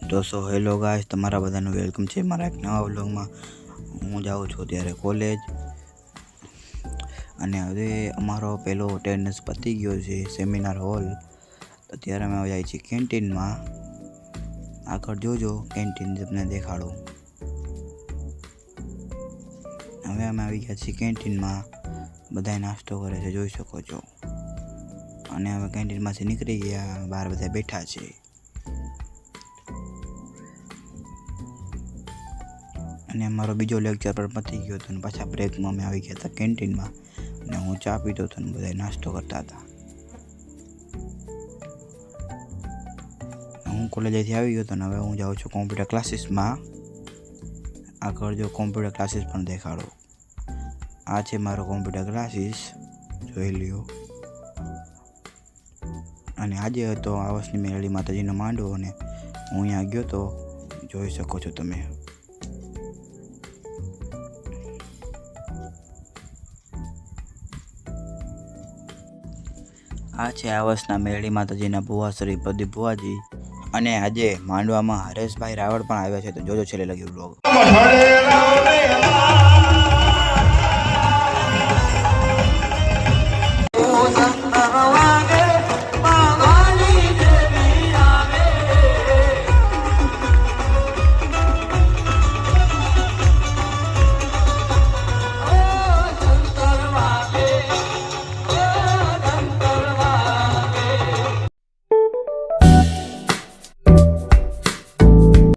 તો hello guys, તમારા બધાનું વેલકમ છે મારા એક નવા વ્લોગમાં। હું જાઉં છું ત્યારે કોલેજ, અને હવે અમારો પહેલો અટેન્ડન્સ પતી ગયો છે સેમિનાર હોલ। તો ત્યારે અમે જાય છીએ કેન્ટીનમાં। આગળ જોજો, કેન્ટીન તમને દેખાડું। હવે અમે આવી ગયા છીએ કેન્ટીનમાં, બધા નાસ્તો કરે છે જોઈ શકો છો। અને હવે કેન્ટીનમાંથી નીકળી ગયા, બહાર બધા બેઠા છે। અને અમારો બીજો લેક્ચર પણ પતી ગયો હતો અને પાછા બ્રેકમાં અમે આવી ગયા હતા કેન્ટીનમાં, અને હું ચા પીતો હતો અને બધા નાસ્તો કરતા હતા। હું કોલેજેથી આવી ગયો હતો અને હવે હું જાઉં છું કોમ્પ્યુટર ક્લાસીસમાં। આગળ જો કોમ્પ્યુટર ક્લાસીસ પણ દેખાડો। આ છે મારો કોમ્પ્યુટર ક્લાસીસ, જોઈ લ્યો। અને આજે હતો આ વર્ષની મેરડી માતાજીનો માંડવો, અને હું અહીંયા ગયો તો જોઈ શકો છો તમે। આ છે આ વર્ષના મેરડી માતાજીના ભુવા શ્રી પ્રદીપ ભુવાજી, અને આજે માંડવામાં હરેશભાઈ રાવળ પણ આવ્યા છે, તો જોજો છેલ્લે લગી વ્લોગ।